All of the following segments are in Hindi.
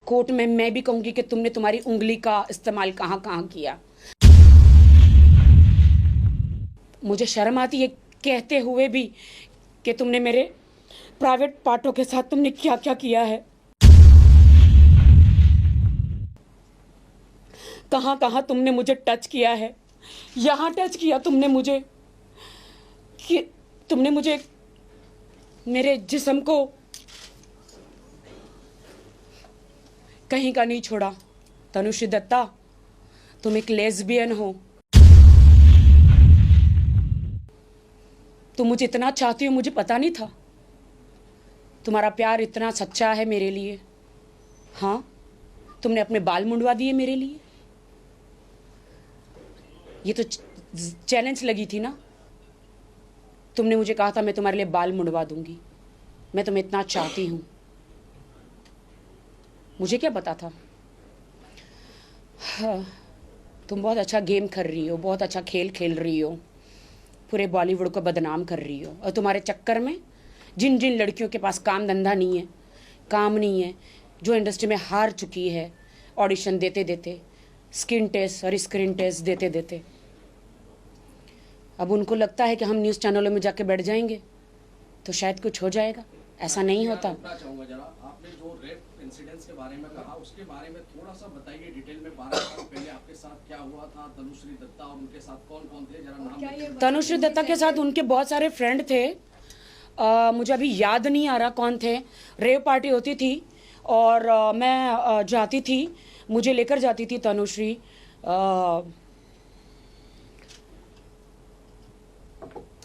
कोर्ट में मैं भी कहूंगी कि तुमने तुम्हारी उंगली का इस्तेमाल कहाँ कहाँ किया। मुझे शर्म आती है कहते हुए भी कि तुमने मेरे प्राइवेट पार्टों के साथ तुमने क्या क्या किया है, कहाँ कहाँ तुमने मुझे टच किया है। यहाँ टच किया तुमने मुझे कि तुमने मुझे मेरे जिस्म को कहीं का नहीं छोड़ा। तनुश्री दत्ता, तुम एक लेस्बियन हो। तुम मुझे इतना चाहती हो मुझे पता नहीं था। तुम्हारा प्यार इतना सच्चा है मेरे लिए। हाँ, तुमने अपने बाल मुंडवा दिए मेरे लिए। ये तो चैलेंज लगी थी ना। तुमने मुझे कहा था मैं तुम्हारे लिए बाल मुंडवा दूंगी। मैं तुम्हें इतना चाहती हूं। मुझे क्या पता था। हाँ, तुम बहुत अच्छा गेम कर रही हो, बहुत अच्छा खेल खेल रही हो, पूरे बॉलीवुड को बदनाम कर रही हो। और तुम्हारे चक्कर में जिन जिन लड़कियों के पास काम धंधा नहीं है, काम नहीं है, जो इंडस्ट्री में हार चुकी है ऑडिशन देते देते, स्किन टेस्ट और स्क्रीन टेस्ट देते देते, अब उनको लगता है कि हम न्यूज़ चैनलों में जाके बैठ जाएंगे तो शायद कुछ हो जाएगा। ऐसा नहीं होता। आपने जो रेप इंसिडेंट्स के बारे में कहा उसके बारे में थोड़ा सा बताइए डिटेल में। 12 साल पहले आपके साथ क्या हुआ था? तनुश्री दत्ता और उनके साथ कौन कौन थे, जरा नाम। तनुश्री दत्ता के साथ उनके बहुत सारे फ्रेंड थे। मुझे अभी याद नहीं आ रहा कौन थे। रेव पार्टी होती थी और मैं जाती थी, मुझे लेकर जाती थी तनुश्री।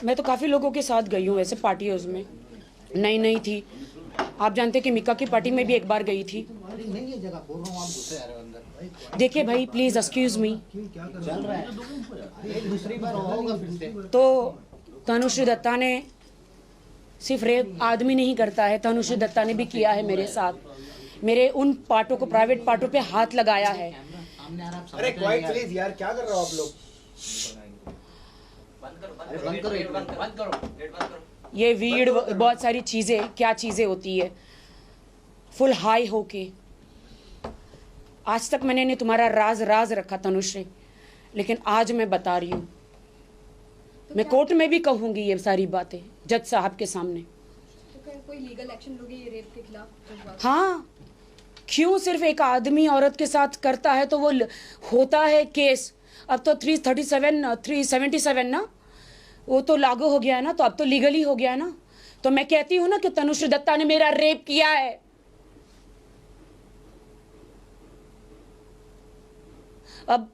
मैं तो काफ़ी लोगों के साथ गई हूँ वैसे पार्टियों में, नई नई थी। आप जानते हैं कि मिका की पार्टी में भी एक बार गई थी। देखिए भाई प्लीज एक्सक्यूज मी। तो तनुश्री दत्ता ने सिर्फ रेप आदमी नहीं करता है, तनुश्री दत्ता ने भी किया है मेरे साथ। मेरे उन पार्टों को, प्राइवेट पार्टों पे हाथ लगाया है। अरे क्वाइट प्लीज यार, क्या कर रहे हो आप लोग? बंद करो। ये वीड बहुत सारी चीजें, क्या चीजें होती है फुल हाई होके। आज तक मैंने नहीं तुम्हारा राज राज रखा तनुश्री, लेकिन आज मैं बता रही हूँ। मैं कोर्ट में भी कहूंगी ये सारी बातें जज साहब के सामने। तो कोई लीगल एक्शन लोगे ये रेप के खिलाफ? हाँ, क्यों सिर्फ एक आदमी औरत के साथ करता है तो वो होता है केस। अब तो 377 ना, वो तो लागू हो गया है ना, तो अब तो लीगली हो गया है ना। तो मैं कहती हूँ ना कि तनुश्री दत्ता ने मेरा रेप किया है। अब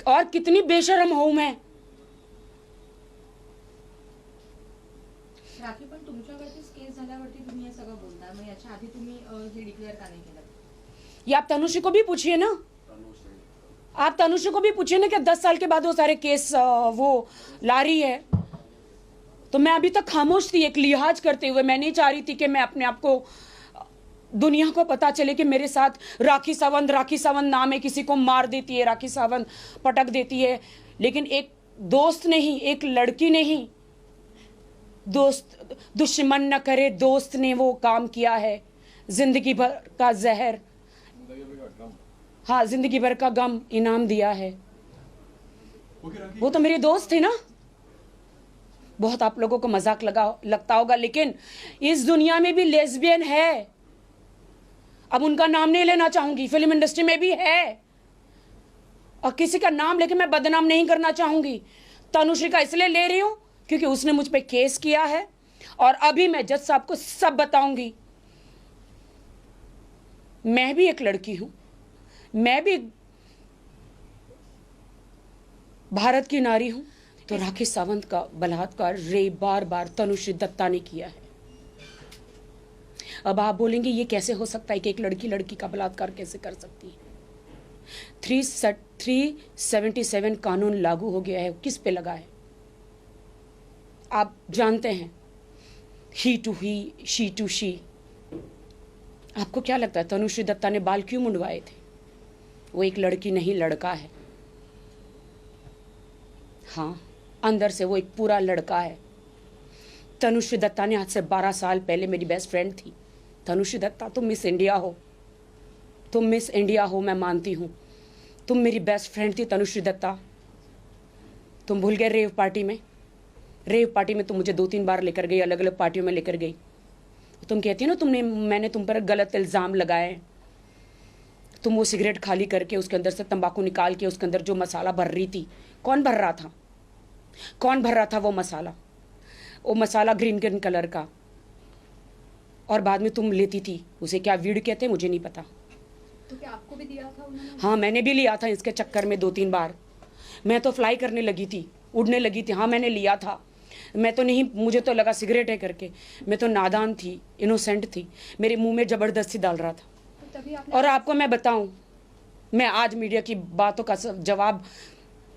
और कितनी बेशरम हूं मैं। राखी, पण तुमच्यावरतीच केस झाल्यावरती तुम्ही हे सगळं बोलताय, मग याच्या आधी तुम्ही हे डिक्लेअर का नाही केलं? ये आप तनुश्री को भी पूछिए ना। आप तनुश्री को भी पूछिए ना कि 10 साल के बाद वो सारे केस वो ला रही है। तो मैं अभी तक खामोश थी, एक लिहाज करते हुए। मैं नहीं चाह रही थी कि मैं अपने आप को, दुनिया को पता चले कि मेरे साथ राखी सावंत नाम है, किसी को मार देती है, राखी सावंत पटक देती है। लेकिन एक दोस्त नहीं, एक लड़की नहीं, दोस्त दुश्मन न करे दोस्त ने वो काम किया है। जिंदगी भर का जहर, हाँ जिंदगी भर का गम इनाम दिया है। वो तो मेरे दोस्त थे ना। बहुत आप लोगों को मजाक लगता होगा, लेकिन इस दुनिया में भी लेस्बियन है। अब उनका नाम नहीं लेना चाहूंगी, फिल्म इंडस्ट्री में भी है, और किसी का नाम लेके मैं बदनाम नहीं करना चाहूंगी। तनुश्री का इसलिए ले रही हूं क्योंकि उसने मुझ पे केस किया है, और अभी मैं जज साहब को सब बताऊंगी। मैं भी एक लड़की हूं, मैं भी भारत की नारी हूं। तो राखी सावंत का बलात्कार, रेप बार बार तनुश्री दत्ता ने किया है। अब आप बोलेंगे ये कैसे हो सकता है कि एक लड़की का बलात्कार कैसे कर सकती है? 377 कानून लागू हो गया है। किस पे लगा है? आप जानते हैं, he to he, she to she. आपको क्या लगता है तनुश्री दत्ता ने बाल क्यों मुंडवाए थे? वो एक लड़की नहीं, लड़का है। हाँ, अंदर से वो एक पूरा लड़का है। तनुश्री दत्ता ने आज से 12 साल पहले मेरी बेस्ट फ्रेंड थी, तनुश्री दत्ता, तुम मिस इंडिया हो, तुम मिस इंडिया हो, मैं मानती हूँ। तुम मेरी बेस्ट फ्रेंड थी तनुश्री दत्ता। तुम भूल गए रेव पार्टी में? रेव पार्टी में तुम मुझे 2-3 बार लेकर गई, अलग अलग पार्टियों में लेकर गई। तुम कहती हो ना मैंने तुम पर गलत इल्ज़ाम लगाए। तुम वो सिगरेट खाली करके उसके अंदर से तंबाकू निकाल के उसके अंदर जो मसाला भर रही थी, कौन भर रहा था? कौन भर रहा था वो मसाला? वो मसाला ग्रीन ग्रीन कलर का, और बाद में तुम लेती थी उसे, क्या वीड कहते हैं मुझे नहीं पता। तो क्या आपको भी दिया था उन्होंने? हाँ, मैंने भी लिया था इसके चक्कर में 2-3 बार। मैं तो फ्लाई करने लगी थी, उड़ने लगी थी। हाँ, मैंने लिया था। मैं तो नहीं, मुझे तो लगा सिगरेट है करके। मैं तो नादान थी, इनोसेंट थी, मेरे मुंह में ज़बरदस्ती डाल रहा था। तो तभी आपने और आपको मैं बताऊं, मैं आज मीडिया की बातों का जवाब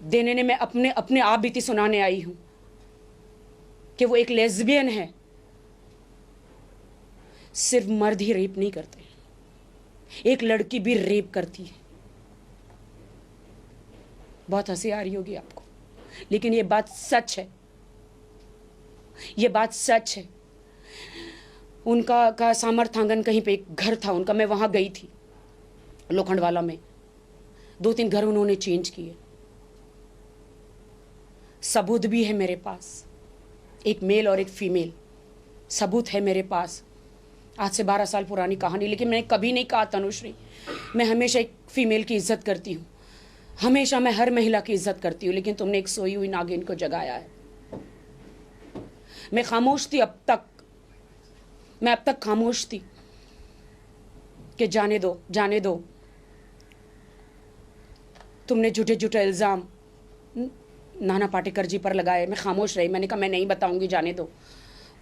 देने ने मैं अपने आप बीती सुनाने आई हूं कि वो एक लेस्बियन है। सिर्फ मर्द ही रेप नहीं करते, एक लड़की भी रेप करती है। बहुत हंसी आ रही होगी आपको, लेकिन ये बात सच है, ये बात सच है। उनका सामर्थांगन कहीं पे एक घर था उनका, मैं वहां गई थी लोखंडवाला में। 2-3 घर उन्होंने चेंज किए। सबूत भी है मेरे पास, एक मेल और एक फीमेल, सबूत है मेरे पास। आज से 12 साल पुरानी कहानी। लेकिन मैंने कभी नहीं कहा तनुश्री, मैं हमेशा एक फीमेल की इज्जत करती हूँ, हमेशा मैं हर महिला की इज्जत करती हूँ। लेकिन तुमने एक सोई हुई नागिन को जगाया है। मैं खामोश थी अब तक, मैं अब तक खामोश थी कि जाने दो, जाने दो। तुमने झूठे झूठे इल्ज़ाम नाना पाटेकर जी पर लगाए, मैं खामोश रही। मैंने कहा मैं नहीं बताऊंगी, जाने दो।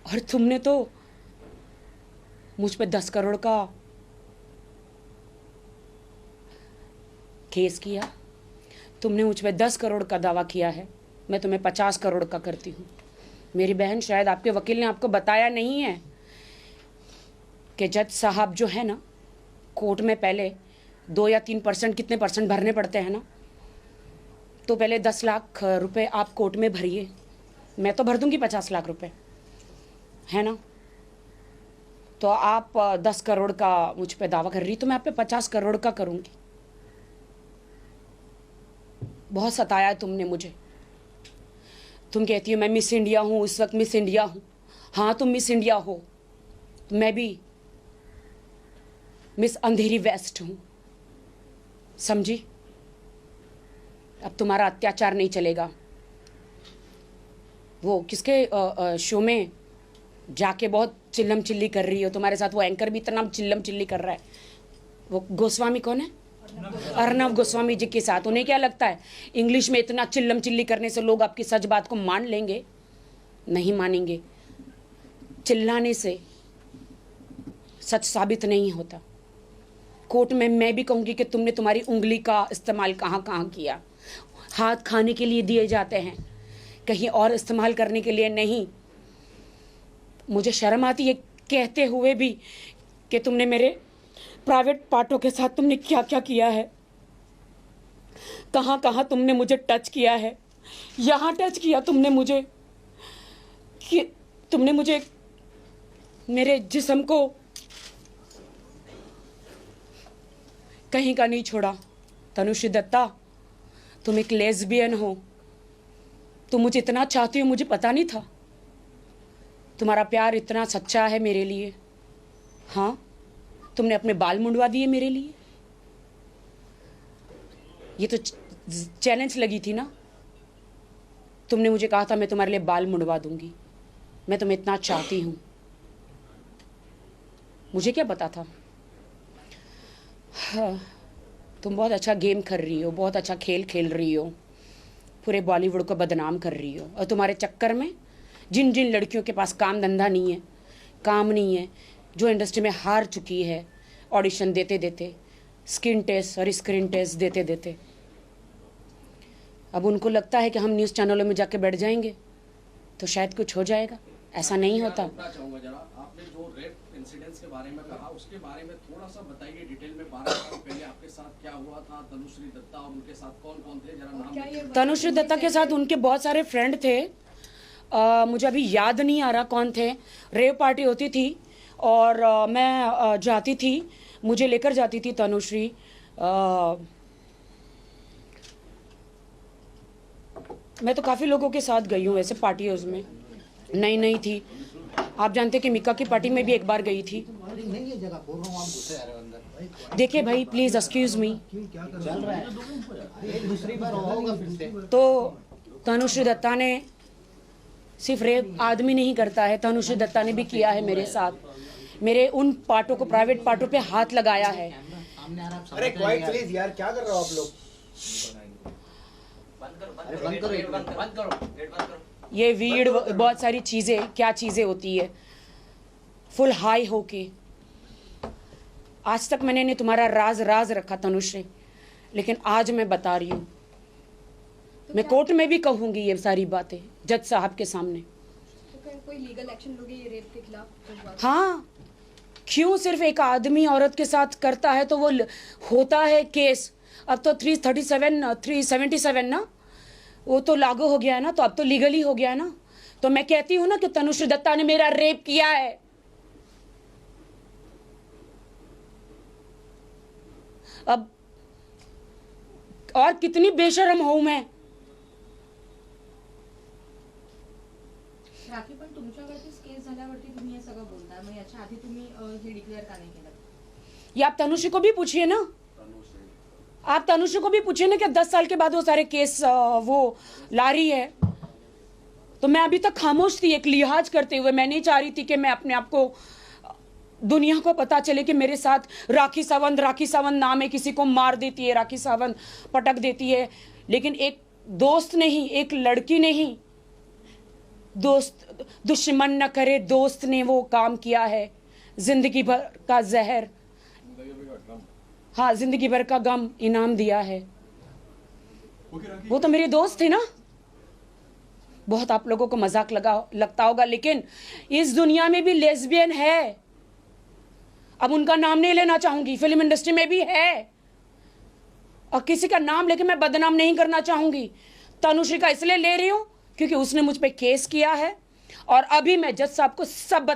और तुमने तो मुझ पे 10 करोड़ का केस किया, तुमने मुझ पे 10 करोड़ का दावा किया है, मैं तुम्हें 50 करोड़ का करती हूँ। मेरी बहन, शायद आपके वकील ने आपको बताया नहीं है कि जज साहब जो है ना, कोर्ट में पहले 2 या 3% कितने % भरने पड़ते हैं ना, तो पहले 10 लाख रुपए आप कोर्ट में भरिए। मैं तो भर दूंगी 50 लाख रुपए, है ना। तो आप 10 करोड़ का मुझ पे दावा कर रही, तो मैं आप पे 50 करोड़ का करूंगी। बहुत सताया है तुमने मुझे। तुम कहती हो मैं मिस इंडिया हूँ, उस वक्त मिस इंडिया हूँ। हाँ, तुम मिस इंडिया हो, तो मैं भी मिस अंधेरी वेस्ट हूँ, समझी। अब तुम्हारा अत्याचार नहीं चलेगा। वो किसके शो में जाके बहुत चिल्लम चिल्ली कर रही हो, तुम्हारे साथ वो एंकर भी इतना चिल्लम चिल्ली कर रहा है। वो गोस्वामी कौन है? अर्नब गोस्वामी जी के साथ। उन्हें क्या लगता है इंग्लिश में इतना चिल्लम चिल्ली करने से लोग आपकी सच बात को मान लेंगे? नहीं मानेंगे। चिल्लाने से सच साबित नहीं होता। कोर्ट में मैं भी कहूंगी कि तुमने तुम्हारी उंगली का इस्तेमाल कहाँ कहाँ किया। हाथ खाने के लिए दिए जाते हैं, कहीं और इस्तेमाल करने के लिए नहीं। मुझे शर्म आती है कहते हुए भी कि तुमने मेरे प्राइवेट पार्टों के साथ तुमने क्या क्या किया है, कहाँ कहाँ तुमने मुझे टच किया है। यहाँ टच किया तुमने मुझे, कि तुमने मुझे मेरे जिस्म को कहीं का नहीं छोड़ा। तनुश्री दत्ता, तुम एक लेस्बियन हो। तुम मुझे इतना चाहती हो, मुझे पता नहीं था। तुम्हारा प्यार इतना सच्चा है मेरे लिए। हाँ, तुमने अपने बाल मुंडवा दिए मेरे लिए। ये तो चैलेंज लगी थी ना। तुमने मुझे कहा था मैं तुम्हारे लिए बाल मुंडवा दूंगी, मैं तुम्हें इतना चाहती हूं। मुझे क्या पता था। हाँ, तुम बहुत अच्छा गेम कर रही हो, बहुत अच्छा खेल खेल रही हो, पूरे बॉलीवुड को बदनाम कर रही हो। और तुम्हारे चक्कर में जिन जिन लड़कियों के पास काम धंधा नहीं है, काम नहीं है, जो इंडस्ट्री में हार चुकी है, ऑडिशन देते देते, स्किन टेस्ट और स्क्रीन टेस्ट देते देते, अब उनको लगता है कि हम न्यूज़ चैनलों में जाके बैठ जाएंगे तो शायद कुछ हो जाएगा। ऐसा नहीं होता। चाहूंगा जरा, आपने जो रेप इंसिडेंट्स के बारे में कहा उसके बारे में थोड़ा सा बताइए डिटेल में। 12 साल पहले आपके साथ क्या हुआ था? तनुश्री दत्ता और उनके साथ कौन कौन थे, जरा नाम। तनुश्री दत्ता के साथ उनके बहुत सारे फ्रेंड थे, मुझे अभी याद नहीं आ रहा कौन थे। रेव पार्टी होती थी और मैं जाती थी, मुझे लेकर जाती थी तनुश्री। मैं तो काफ़ी लोगों के साथ गई हूँ वैसे पार्टियों में, नई नई थी। आप जानते कि मिक्का की पार्टी में भी एक बार गई थी। नहीं ये जगह बोल रहा हूँ, आप घुसे आ रहे हो अंदर। देखिए भाई प्लीज़ एक्सक्यूज़ मी। चल रहा है, ये दूसरी बार होगा फिर से। तो तनुश्री दत्ता ने सिर्फ रेप आदमी नहीं करता है, तनुश्री दत्ता ने भी किया है मेरे साथ। मेरे उन पार्टों को, प्राइवेट पार्टों पे हाथ लगाया है। सामने आ रहा है, आप अरे समझ क्वाइट रहे हैं प्लीज यार, क्या कर रहे हो आप लोग? बंद करो। ये वीड बहुत सारी चीज़ें, क्या चीज़ें होती है फुल हाई होके। आज तक मैंने नहीं तुम्हारा राज रखा तनुश्री, लेकिन आज मैं बता रही हूँ। मैं कोर्ट में भी कहूँगी ये सारी बातें जज साहब के सामने। तो क्या कोई लीगल एक्शन लोगे ये रेप के खिलाफ? हाँ, क्यों सिर्फ एक आदमी औरत के साथ करता है तो वो होता है केस। अब तो 377 ना, वो तो लागू हो गया है ना, तो अब तो लीगली हो गया है ना। तो मैं कहती हूँ ना कि तनुश्री दत्ता ने मेरा रेप किया है। अब और कितनी बेशरम हूं मैं। राखी, पण तुमच्यावरतीच केस झाल्यावरती तुम्ही हे सगळं बोलताय, मग याच्या आधी तुम्ही हे डिक्लेअर का नाही केलं? ये आप तनुश्री को भी पूछिए ना, आप तनुश्री को भी पूछिए ना कि 10 साल के बाद वो सारे केस वो ला रही है। तो मैं अभी तक खामोश थी, एक लिहाज करते हुए। मैं नहीं चाह रही थी कि मैं अपने आप को, दुनिया को पता चले कि मेरे साथ राखी सावंत नाम है, किसी को मार देती है, राखी सावंत पटक देती है। लेकिन एक दोस्त ने ही, एक लड़की ने ही, दोस्त दुश्मन न करे दोस्त ने वो काम किया है। जिंदगी भर का जहर, हाँ जिंदगी भर का गम इनाम दिया है। वो तो मेरे दोस्त थे ना। बहुत आप लोगों को मजाक लगता होगा, लेकिन इस दुनिया में भी लेस्बियन है। अब उनका नाम नहीं लेना चाहूंगी, फिल्म इंडस्ट्री में भी है, और किसी का नाम लेके मैं बदनाम नहीं करना चाहूंगी। तनुश्री का इसलिए ले रही हूं क्योंकि उसने मुझ पे केस किया है, और अभी मैं जज साहब को सब